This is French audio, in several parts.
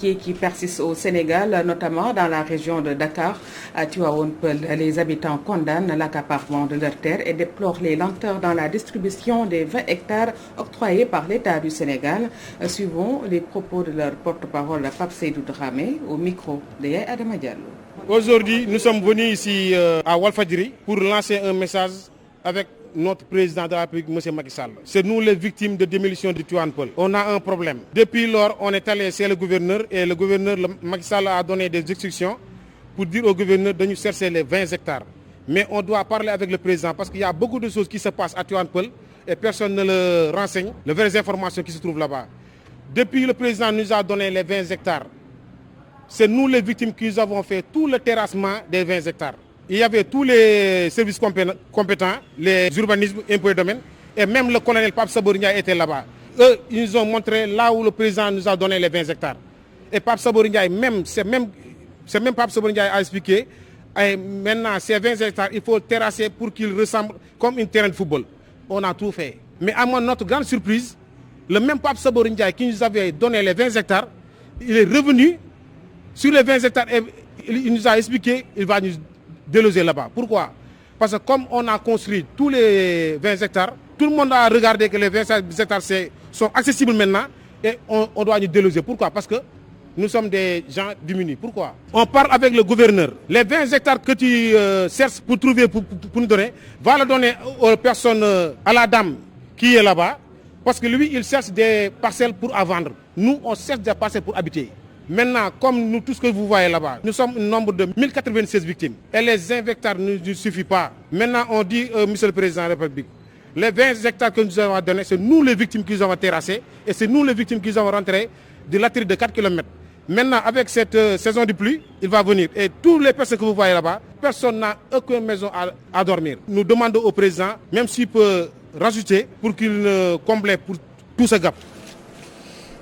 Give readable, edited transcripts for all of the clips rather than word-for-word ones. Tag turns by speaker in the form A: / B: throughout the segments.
A: Qui persiste au Sénégal, notamment dans la région de Dakar. À Tivaouane Peulh, les habitants condamnent l'accaparement de leurs terres et déplorent les lenteurs dans la distribution des 20 hectares octroyés par l'État du Sénégal. Suivons les propos de leur porte-parole, Pape Seydou Dramé, au micro de Yaye Adama Diallo.
B: Aujourd'hui, nous sommes venus ici à Walfadjri pour lancer un message avec notre président de la République, M. Macky Sall. C'est nous les victimes de démolition de Tivaouane Peulh. On a un problème. Depuis lors, on est allé chez le gouverneur et le gouverneur Macky Sall a donné des instructions pour dire au gouverneur de nous chercher les 20 hectares. Mais on doit parler avec le président parce qu'il y a beaucoup de choses qui se passent à Tivaouane Peulh et personne ne le renseigne, les vraies informations qui se trouvent là-bas. Depuis le président nous a donné les 20 hectares, c'est nous les victimes qui avons fait tout le terrassement des 20 hectares. Il y avait tous les services compétents, les urbanismes, impôts et domaines, et même le colonel Pape Saborindia était là-bas. Eux, ils nous ont montré là où le président nous a donné les 20 hectares. Et Pape Saborindia, c'est même Pape Saborindia a expliqué, et maintenant ces 20 hectares, il faut terrasser pour qu'ils ressemblent comme un terrain de football. On a tout fait. Mais à notre grande surprise, le même Pape Saborindia qui nous avait donné les 20 hectares, il est revenu sur les 20 hectares et il nous a expliqué qu'il va nous déloger là-bas. Pourquoi? Parce que comme on a construit tous les 20 hectares, tout le monde a regardé que les 20 hectares sont accessibles maintenant et on doit nous déloger. Pourquoi? Parce que nous sommes des gens diminués. Pourquoi? On parle avec le gouverneur. Les 20 hectares que tu cherches pour trouver, pour nous donner, va le donner aux personnes, à la dame qui est là-bas. Parce que lui, il cherche des parcelles pour à vendre. Nous, on cherche des parcelles pour habiter. Maintenant, comme nous, tout ce que vous voyez là-bas, nous sommes un nombre de 1096 victimes. Et les 20 hectares ne suffisent pas. Maintenant, on dit, Monsieur le Président de la République, les 20 hectares que nous avons donnés, c'est nous les victimes qui avons terrassé et c'est nous les victimes qui avons rentré de l'artère de 4 km. Maintenant, avec cette saison de pluie, il va venir. Et toutes les personnes que vous voyez là-bas, personne n'a aucune maison à dormir. Nous demandons au Président, même s'il peut rajouter, pour qu'il comble pour tout ce gap.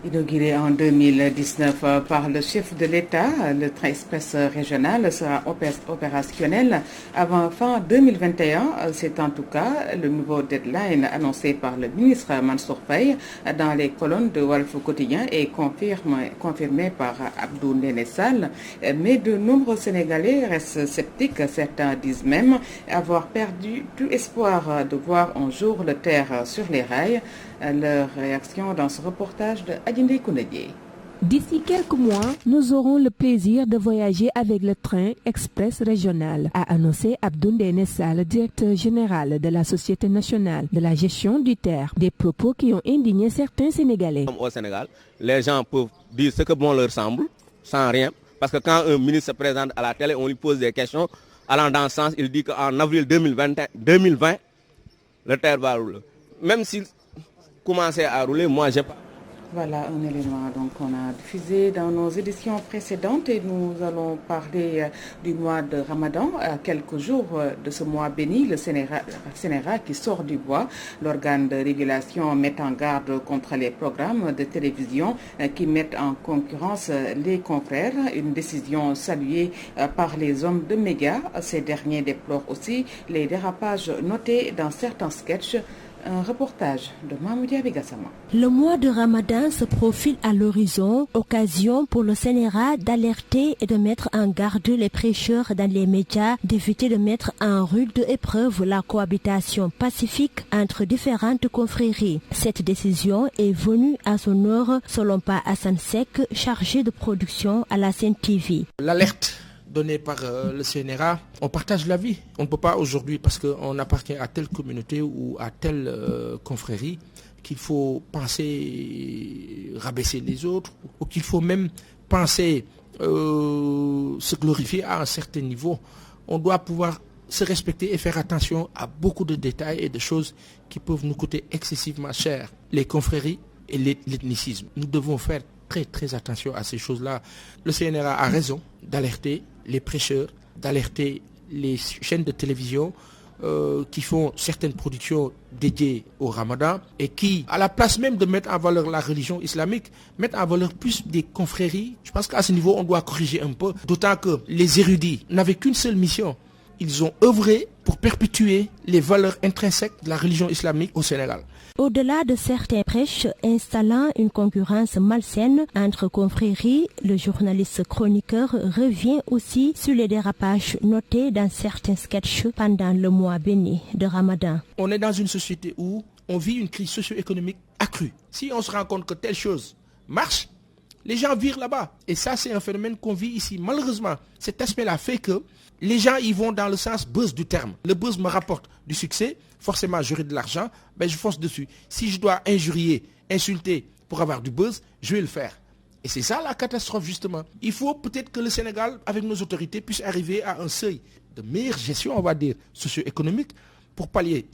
A: Inauguré en 2019 par le chef de l'État, le train express régional sera opérationnel avant fin 2021. C'est en tout cas le nouveau deadline annoncé par le ministre Mansour Faye dans les colonnes de Walf Quotidien et confirmé par Abdou Ndéné Sall. Mais de nombreux Sénégalais restent sceptiques. Certains disent même avoir perdu tout espoir de voir un jour le terre sur les rails. Leur réaction dans ce reportage de Adjindé Kounedje.
C: D'ici quelques mois, nous aurons le plaisir de voyager avec le train express régional, a annoncé Abdou Ndéné Sall, directeur général de la Société nationale de la gestion du terre. Des propos qui ont indigné certains Sénégalais.
D: Au Sénégal, les gens peuvent dire ce que bon leur semble, sans rien. Parce que quand un ministre se présente à la télé, on lui pose des questions allant dans ce sens. Il dit qu'en avril 2020, le terre va rouler. Même s'il commençait à rouler, moi j'ai pas.
A: Voilà un élément qu'on a diffusé dans nos éditions précédentes et nous allons parler du mois de Ramadan. À quelques jours de ce mois béni, le CNRA qui sort du bois, l'organe de régulation met en garde contre les programmes de télévision qui mettent en concurrence les confrères. Une décision saluée par les hommes de médias. Ces derniers déplorent aussi les dérapages notés dans certains sketchs. Un reportage de Mamoudi Abigassama.
E: Le mois de Ramadan se profile à l'horizon, occasion pour le CNRA d'alerter et de mettre en garde les prêcheurs dans les médias, d'éviter de mettre en rude épreuve la cohabitation pacifique entre différentes confréries. Cette décision est venue à son heure, selon Pa Hassan Sek, chargé de production à la Sen TV.
F: L'alerte donnée par le CNRA, on partage l'avis. On ne peut pas aujourd'hui, parce qu'on appartient à telle communauté ou à telle confrérie, qu'il faut penser rabaisser les autres, ou qu'il faut même penser se glorifier à un certain niveau. On doit pouvoir se respecter et faire attention à beaucoup de détails et de choses qui peuvent nous coûter excessivement cher. Les confréries et l'ethnicisme. Nous devons faire très attention à ces choses-là. Le CNRA a raison d'alerter les prêcheurs, d'alerter les chaînes de télévision qui font certaines productions dédiées au Ramadan et qui, à la place même de mettre en valeur la religion islamique, mettent en valeur plus des confréries. Je pense qu'à ce niveau, on doit corriger un peu. D'autant que les érudits n'avaient qu'une seule mission. Ils ont œuvré pour perpétuer les valeurs intrinsèques de la religion islamique au Sénégal.
E: Au-delà de certains prêches installant une concurrence malsaine entre confréries, le journaliste chroniqueur revient aussi sur les dérapages notés dans certains sketchs pendant le mois béni de Ramadan.
F: On est dans une société où on vit une crise socio-économique accrue. Si on se rend compte que telle chose marche, les gens virent là-bas. Et ça, c'est un phénomène qu'on vit ici. Malheureusement, cet aspect-là fait que les gens y vont dans le sens buzz du terme. Le buzz me rapporte du succès, forcément j'aurai de l'argent, je fonce dessus. Si je dois injurier, insulter pour avoir du buzz, je vais le faire. Et c'est ça la catastrophe justement. Il faut peut-être que le Sénégal, avec nos autorités, puisse arriver à un seuil de meilleure gestion, on va dire, socio-économique, pour pallier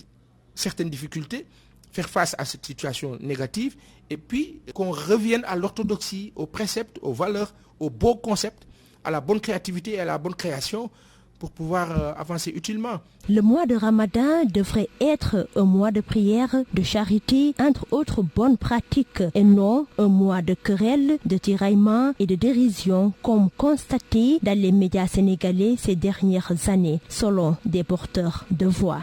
F: certaines difficultés, faire face à cette situation négative, et puis qu'on revienne à l'orthodoxie, aux préceptes, aux valeurs, aux beaux concepts, à la bonne créativité et à la bonne création, pour pouvoir avancer utilement.
E: Le mois de Ramadan devrait être un mois de prière, de charité, entre autres bonnes pratiques, et non un mois de querelles, de tiraillements et de dérision, comme constaté dans les médias sénégalais ces dernières années, selon des porteurs de voix.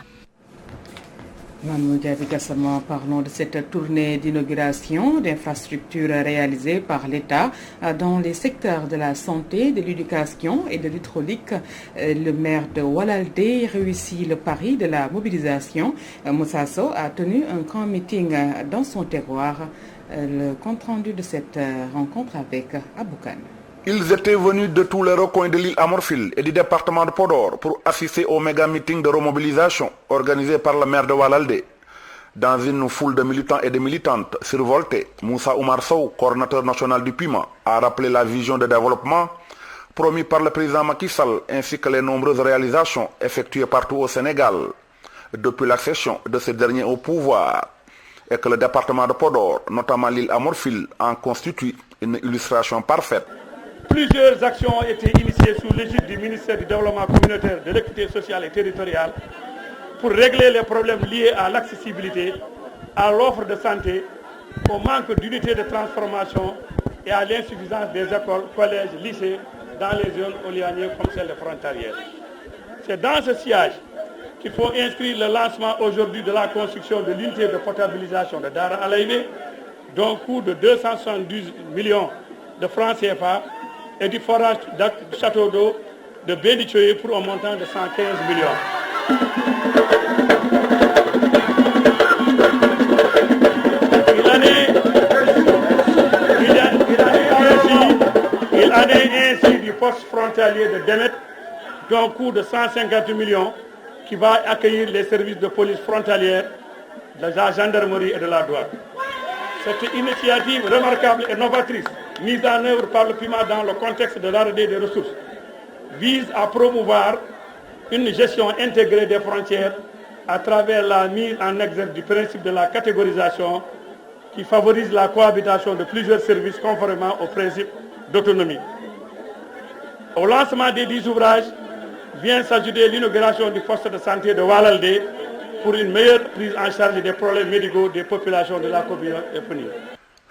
A: Parlons de cette tournée d'inauguration d'infrastructures réalisées par l'État dans les secteurs de la santé, de l'éducation et de l'hydraulique. Le maire de Walalde réussit le pari de la mobilisation. Moussa Sow a tenu un grand meeting dans son terroir. Le compte-rendu de cette rencontre avec Aboukan.
G: Ils étaient venus de tous les recoins de l'île Amorphile et du département de Podor pour assister au méga-meeting de remobilisation organisé par le maire de Walalde. Dans une foule de militants et de militantes survoltés, Moussa Oumar Sow, coordinateur national du PUMA, a rappelé la vision de développement promis par le président Macky Sall ainsi que les nombreuses réalisations effectuées partout au Sénégal depuis l'accession de ce dernier au pouvoir, et que le département de Podor, notamment l'île Amorphile, en constitue une illustration parfaite.
H: Plusieurs actions ont été initiées sous l'égide du ministère du Développement communautaire, de l'équité sociale et territoriale pour régler les problèmes liés à l'accessibilité, à l'offre de santé, au manque d'unités de transformation et à l'insuffisance des écoles, collèges, lycées dans les zones haulianières comme celles frontalières. C'est dans ce sillage qu'il faut inscrire le lancement aujourd'hui de la construction de l'unité de potabilisation de Dara Alaïvé, d'un coût de 272 millions de francs CFA, et du forage du château d'eau de Bénichoye pour un montant de 115 millions. Il en est ainsi du poste frontalier de Demet d'un coût de 150 millions qui va accueillir les services de police frontalière, de la gendarmerie et de la douane. Cette initiative remarquable et novatrice, mise en œuvre par le PUMA dans le contexte de l'arrêt des ressources, vise à promouvoir une gestion intégrée des frontières à travers la mise en exergue du principe de la catégorisation qui favorise la cohabitation de plusieurs services conformément au principe d'autonomie. Au lancement des 10 ouvrages vient s'ajouter l'inauguration du poste de santé de Walalde pour une meilleure prise en charge des problèmes médicaux des populations de la commune éponyme.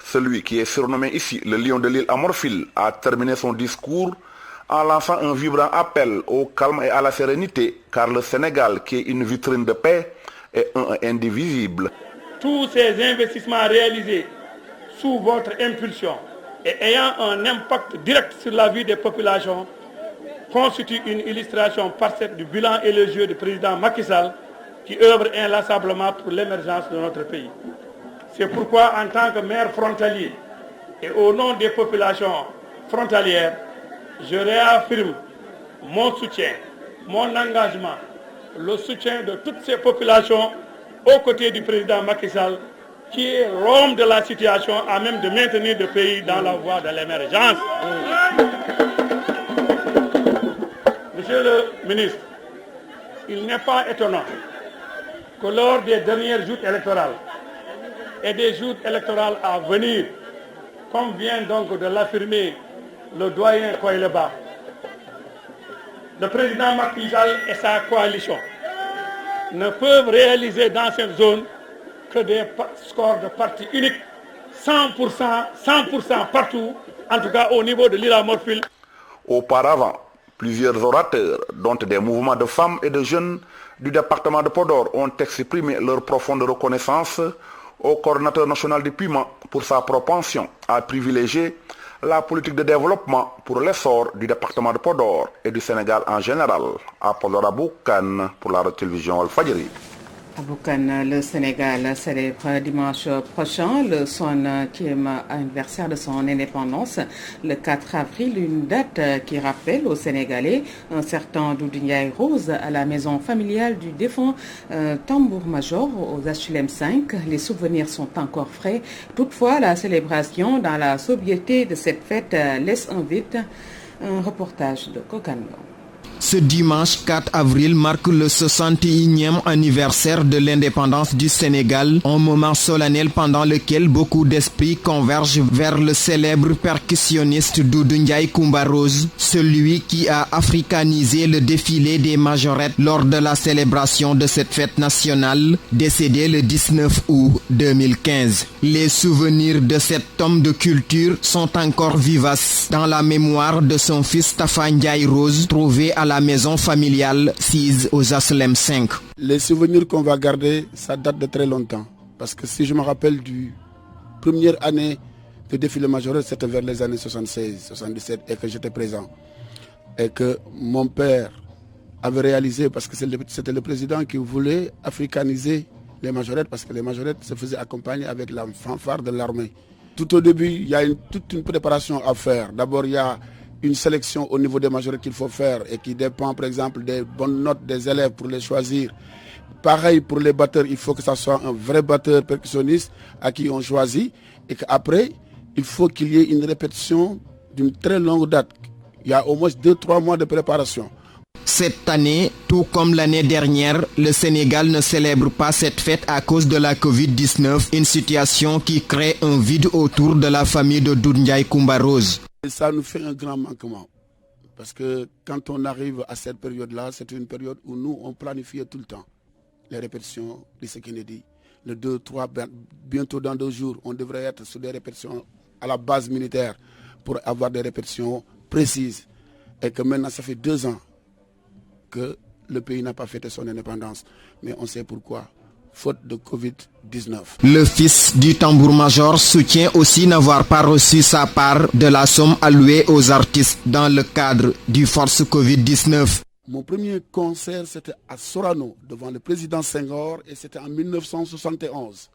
G: Celui qui est surnommé ici le lion de l'île Amorphile a terminé son discours en lançant un vibrant appel au calme et à la sérénité, car le Sénégal, qui est une vitrine de paix, est un indivisible.
H: Tous ces investissements réalisés sous votre impulsion et ayant un impact direct sur la vie des populations constituent une illustration parfaite du bilan élogieux du président Macky Sall qui œuvre inlassablement pour l'émergence de notre pays. C'est pourquoi, en tant que maire frontalier et au nom des populations frontalières, je réaffirme mon soutien, mon engagement, le soutien de toutes ces populations aux côtés du président Macky Sall, qui est l'homme de la situation à même de maintenir le pays dans la voie de l'émergence. Monsieur le ministre, il n'est pas étonnant que lors des dernières joutes électorales et des joutes électorales à venir, comme vient donc de l'affirmer le doyen Koyleba, le président Macky Sall et sa coalition ne peuvent réaliser dans cette zone que des scores de parti unique, 100% partout, en tout cas au niveau de l'île Amorphile.
G: Auparavant, plusieurs orateurs, dont des mouvements de femmes et de jeunes du département de Podor, ont exprimé leur profonde reconnaissance au coordinateur national du PUMA pour sa propension à privilégier la politique de développement pour l'essor du département de Podor et du Sénégal en général. À Podor, Aboukan pour la télévision Walfadjri.
A: Aboukan, le Sénégal célèbre dimanche prochain le 100e anniversaire de son indépendance, le 4 avril, une date qui rappelle aux Sénégalais un certain Doudou Ndiaye Rose à la maison familiale du défunt Tambour-Major aux HLM 5. Les souvenirs sont encore frais. Toutefois, la célébration dans la sobriété de cette fête laisse un vide. Un reportage de Kokando.
I: Ce dimanche 4 avril marque le 61e anniversaire de l'indépendance du Sénégal, un moment solennel pendant lequel beaucoup d'esprits convergent vers le célèbre percussionniste Doudou Ndiaye Coumba Rose, celui qui a africanisé le défilé des majorettes lors de la célébration de cette fête nationale, décédé le 19 août 2015. Les souvenirs de cet homme de culture sont encore vivaces dans la mémoire de son fils Tafa Ndiaye Rose, trouvé à la maison familiale sise aux HLM 5.
J: Les souvenirs qu'on va garder, ça date de très longtemps. Parce que si je me rappelle du première année de défilé majorette, c'était vers les années 76, 77 et que j'étais présent. Et que mon père avait réalisé, parce que c'était le président qui voulait africaniser les majorettes, parce que les majorettes se faisaient accompagner avec la fanfare de l'armée. Tout au début, il y a toute une préparation à faire. D'abord, il y a une sélection au niveau des majorettes qu'il faut faire et qui dépend par exemple des bonnes notes des élèves pour les choisir. Pareil pour les batteurs, il faut que ça soit un vrai batteur percussionniste à qui on choisit et qu'après, il faut qu'il y ait une répétition d'une très longue date. Il y a au moins 2-3 mois de préparation.
I: Cette année, tout comme l'année dernière, le Sénégal ne célèbre pas cette fête à cause de la Covid-19, une situation qui crée un vide autour de la famille de Doudou Ndiaye Coumba Rose.
J: Et ça nous fait un grand manquement. Parce que quand on arrive à cette période-là, c'est une période où nous, on planifiait tout le temps les répétitions de ce Kennedy. Le 2, 3, bientôt dans 2 jours, on devrait être sur des répétitions à la base militaire pour avoir des répétitions précises. Et que maintenant, ça fait 2 ans que le pays n'a pas fêté son indépendance. Mais on sait pourquoi. Faute de Covid-19.
I: Le fils du tambour-major soutient aussi n'avoir pas reçu sa part de la somme allouée aux artistes dans le cadre du force Covid-19.
J: Mon premier concert, c'était à Sorano, devant le président Senghor, et c'était en 1971.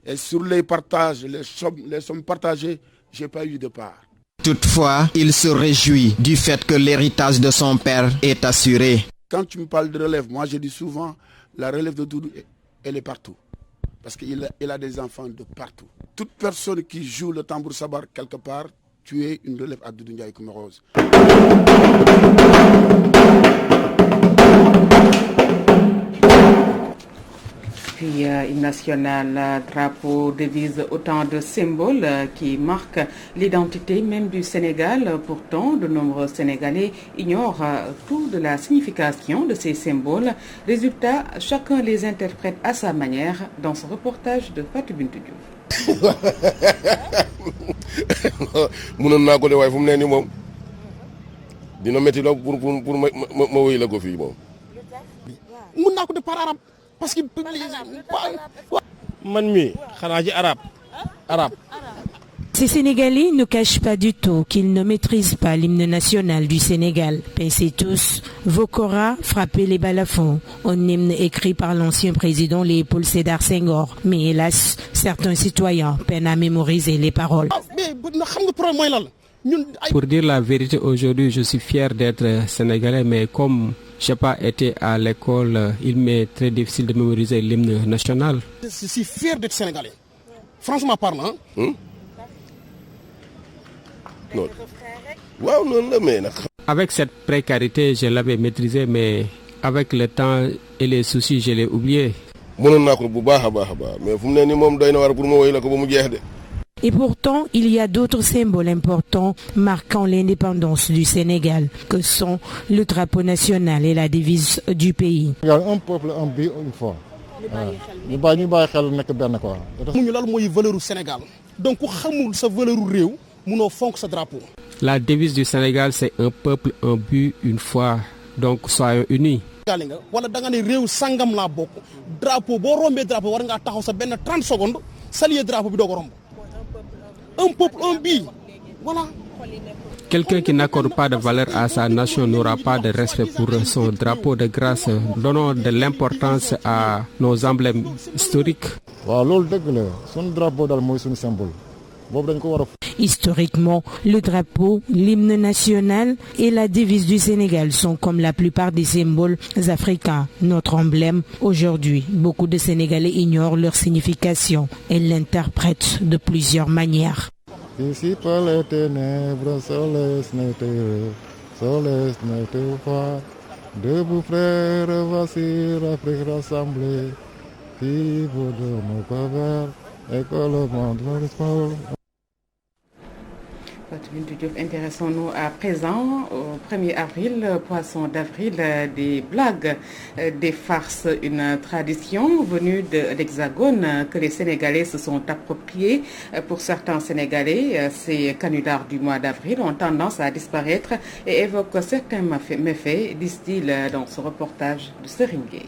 J: Et sur les partages, les sommes partagées, je n'ai pas eu de part.
I: Toutefois, il se réjouit du fait que l'héritage de son père est assuré.
J: Quand tu me parles de relève, moi je dis souvent, la relève de Doudou, elle est partout. Parce qu'il a des enfants de partout. Toute personne qui joue le tambour sabar quelque part, tu es une relève à Doudou Ndiaye Coumba Rose.
A: Puis hymne national, drapeau, devise, autant de symboles qui marquent l'identité même du Sénégal. Pourtant, de nombreux Sénégalais ignorent tout de la signification de ces symboles. Résultat, chacun les interprète à sa manière dans ce reportage de Fatou Bintou Diouf.
K: mënoon naa ko de waaye fu mu ne nii moom dina métti la pour ma wéy la ko fii moom.
B: mën naa ko de par arabe parce que man mii xanaa ci arabe.
C: Ces Sénégalais ne cachent pas du tout qu'ils ne maîtrisent pas l'hymne national du Sénégal. Pensez tous, Vokora, frappez les balafons, un hymne écrit par l'ancien président Léopold Sédar Senghor. Mais hélas, certains citoyens peinent à mémoriser les paroles.
L: Pour dire la vérité, aujourd'hui, je suis fier d'être sénégalais, mais comme je n'ai pas été à l'école, il m'est très difficile de mémoriser l'hymne national.
B: Je suis fier d'être sénégalais. Franchement parlant.
K: Non. Wow, non, mais...
L: Avec cette précarité, je l'avais maîtrisé, mais avec le temps et les soucis, je l'ai oublié.
C: Et pourtant, il y a d'autres symboles importants marquant l'indépendance du Sénégal, que sont le drapeau national et la devise du pays.
M: Il y a un peuple, un but, une foi. Ñu bàyyi xel nekk benn quoi.
B: Xamuñu lan mooy valeur du Sénégal. Donc ku xamul sa valeur réew, mënoo fonk sa drapeau.
L: La devise du Sénégal, c'est un peuple, un but, une foi. Donc soyons unis.
N: gaali nga wala da nga ne réew sangam laa bokk drapeau boo rombee drapeau war ngaa taxaw sa benn 30 secondes saluer drapeau bi doo ko romb un peuple un but voilà.
L: Quelqu'un qui n'accorde pas de valeur à sa nation n'aura pas de respect pour son drapeau. De grâce, donnons de l'importance à nos emblèmes historiques.
O: Historiquement, le drapeau, l'hymne national et la devise du Sénégal sont comme la plupart des symboles africains, notre emblème. Aujourd'hui, beaucoup de Sénégalais ignorent leur signification et l'interprètent de plusieurs manières.
M: Ici par les ténèbres, soleil n'était pas. Debout frères, voici l'Afrique rassemblée. Vive de nos paveurs, et que le monde respire.
A: Intéressons-nous à présent au 1er avril, poisson d'avril, des blagues, des farces, une tradition venue de l'Hexagone que les Sénégalais se sont appropriés. Pour certains Sénégalais, ces canulars du mois d'avril ont tendance à disparaître et évoquent certains méfaits, disent-ils dans ce reportage de Seringué.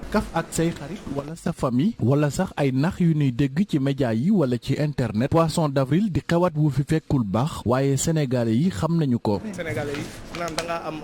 P: kaf ak say xarit wala sa famille wala sax ay nax yu ñuy dégg ci média yi wala ci internet poisson d'avril di xewat wu fi fekkul baax waaye sénégalais yi xam nañu ko.
N: Sénégalais yi naan da ngaa am.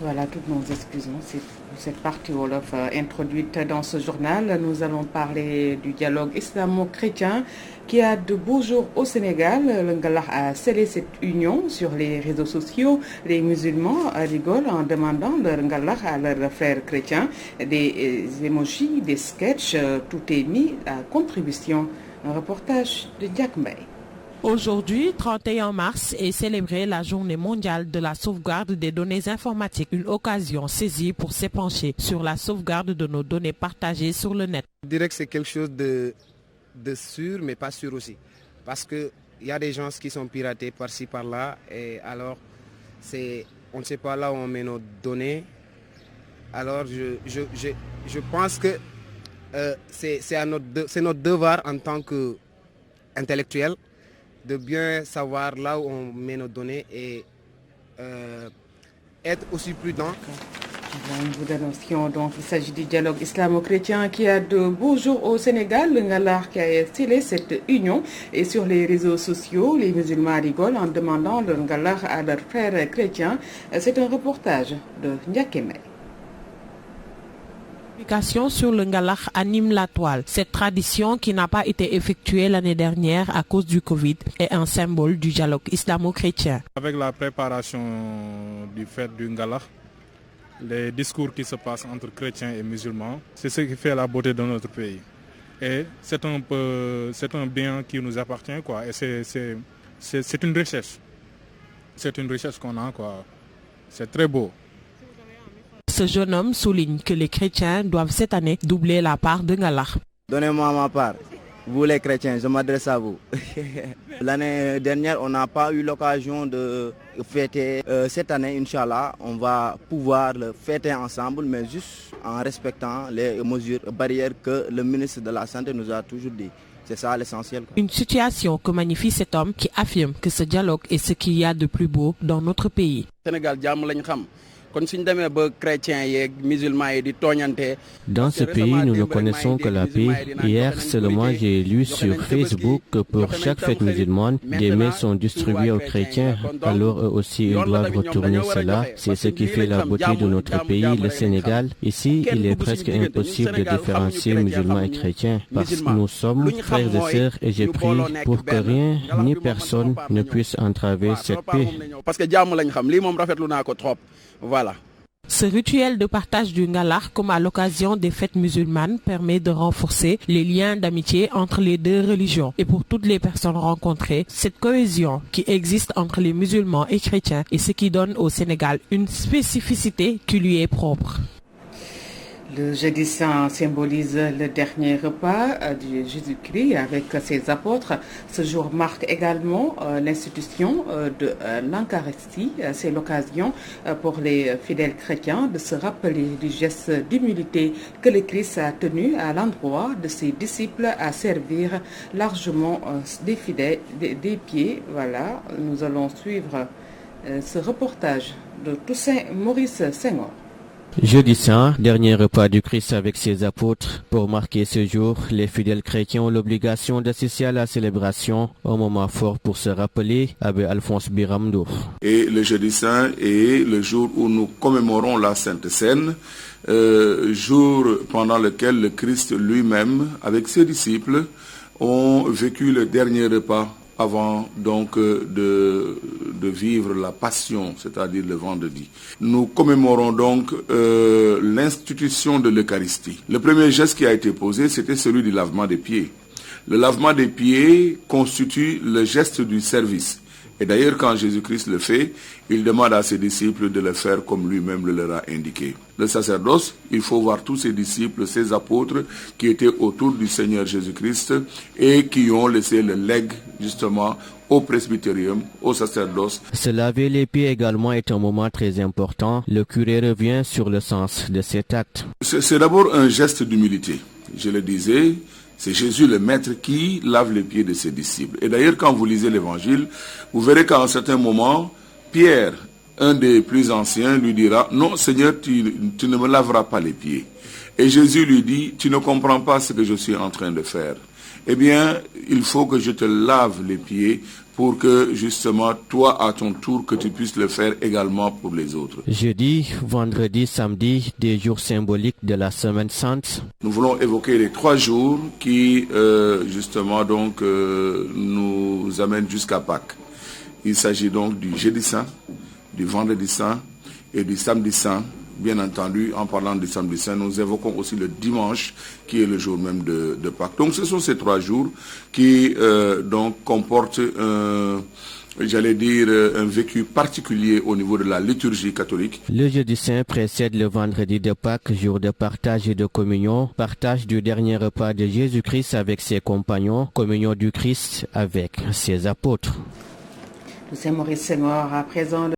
A: Voilà, toutes nos excuses. C'est cette partie Wolof introduite dans ce journal. Nous allons parler du dialogue islamo-chrétien qui a de beaux jours au Sénégal. Le Ngalah a scellé cette union sur les réseaux sociaux. Les musulmans rigolent en demandant leur Ngalah à leurs frères chrétiens. Des émojis, des sketchs, tout est mis à contribution. Un reportage de Diak Mbaye.
Q: Aujourd'hui, 31 mars, est célébrée la journée mondiale de la sauvegarde des données informatiques. Une occasion saisie pour s'épancher sur la sauvegarde de nos données partagées sur le net.
R: Je dirais que c'est quelque chose de sûr, mais pas sûr aussi. Parce qu'il y a des gens qui sont piratés par-ci, par-là. Et alors, on ne sait pas là où on met nos données. Alors, je pense que c'est notre devoir en tant qu'intellectuels de bien savoir là où on met nos données et être aussi prudent.
A: Une vous d'annoncions, donc il s'agit du dialogue islamo-chrétien qui a de beaux jours au Sénégal. Le Ngalah qui a scellé cette union et sur les réseaux sociaux, les musulmans rigolent en demandant le Ngalah à leurs frères chrétiens. C'est un reportage de Ndiakeme.
Q: Sur le Ngalah anime la toile. Cette tradition qui n'a pas été effectuée l'année dernière à cause du Covid est un symbole du dialogue islamo-chrétien.
S: Avec la préparation du fête du Ngalah, les discours qui se passent entre chrétiens et musulmans, c'est ce qui fait la beauté de notre pays. Et c'est un bien qui nous appartient, quoi. Et c'est une richesse. C'est une richesse qu'on a, quoi. C'est très beau.
Q: Ce jeune homme souligne que les chrétiens doivent cette année doubler la part de Ngalah.
T: Donnez-moi ma part. Vous les chrétiens, je m'adresse à vous. L'année dernière, on n'a pas eu l'occasion de fêter. Cette année, Inch'Allah, on va pouvoir le fêter ensemble, mais juste en respectant les mesures barrières que le ministre de la Santé nous a toujours dit. C'est ça l'essentiel.
Q: Une situation que magnifie cet homme qui affirme que ce dialogue est ce qu'il y a de plus beau dans notre pays.
T: Sénégal,
L: dans ce pays, nous ne connaissons que la paix. Hier seulement, j'ai lu sur Facebook que pour chaque fête musulmane, des mets sont distribués aux chrétiens. Alors eux aussi, ils doivent retourner cela. C'est ce qui fait la beauté de notre pays, le Sénégal. Ici, il est presque impossible de différencier musulmans et chrétiens parce que nous sommes frères et sœurs et j'ai prié pour que rien ni personne ne puisse entraver cette paix.
T: Voilà.
Q: Ce rituel de partage du Ngalah, comme à l'occasion des fêtes musulmanes, permet de renforcer les liens d'amitié entre les deux religions. Et pour toutes les personnes rencontrées, cette cohésion qui existe entre les musulmans et chrétiens est ce qui donne au Sénégal une spécificité qui lui est propre.
A: Le jeudi saint symbolise le dernier repas de Jésus-Christ avec ses apôtres. Ce jour marque également l'institution de l'Eucharistie. C'est l'occasion pour les fidèles chrétiens de se rappeler du geste d'humilité que le Christ a tenu à l'endroit de ses disciples à servir largement des fidèles des pieds. Voilà, nous allons suivre ce reportage de Toussaint Maurice Senghor.
L: Jeudi saint, dernier repas du Christ avec ses apôtres. Pour marquer ce jour, les fidèles chrétiens ont l'obligation d'assister à la célébration, un moment fort pour se rappeler, Abbé Alphonse Biramdour.
J: Et le jeudi saint est le jour où nous commémorons la Sainte Seine, jour pendant lequel le Christ lui-même, avec ses disciples, ont vécu le dernier repas avant donc de vivre la passion, c'est-à-dire le vendredi. Nous commémorons donc l'institution de l'Eucharistie. Le premier geste qui a été posé, c'était celui du lavement des pieds. Le lavement des pieds constitue le geste du service. Et d'ailleurs, quand Jésus-Christ le fait, il demande à ses disciples de le faire comme lui-même le leur a indiqué. Le sacerdoce, il faut voir tous ses disciples, ses apôtres qui étaient autour du Seigneur Jésus-Christ et qui ont laissé le legs justement au presbytérium, au sacerdoce.
L: Se laver les pieds également est un moment très important. Le curé revient sur le sens de cet acte.
J: C'est d'abord un geste d'humilité. Je le disais, c'est Jésus le Maître qui lave les pieds de ses disciples. Et d'ailleurs, quand vous lisez l'Évangile, vous verrez qu'à un certain moment, Pierre, un des plus anciens, lui dira « Non, Seigneur, tu ne me laveras pas les pieds. » Et Jésus lui dit « Tu ne comprends pas ce que je suis en train de faire. Eh bien, il faut que je te lave les pieds pour que justement, toi, à ton tour, que tu puisses le faire également pour les autres. »
L: Jeudi, vendredi, samedi, des jours symboliques de la Semaine Sainte.
J: Nous voulons évoquer les 3 jours qui, justement, donc, nous amènent jusqu'à Pâques. Il s'agit donc du Jeudi Saint, du Vendredi Saint et du Samedi Saint. Bien entendu, en parlant du Samedi Saint, nous évoquons aussi le dimanche, qui est le jour même de Pâques. Donc, ce sont ces 3 jours qui, donc, comportent j'allais dire, un vécu particulier au niveau de la liturgie catholique.
L: Le Jeudi Saint précède le vendredi de Pâques, jour de partage et de communion, partage du dernier repas de Jésus-Christ avec ses compagnons, communion du Christ avec ses apôtres.
A: Lucien Maurice Senghor, à présent.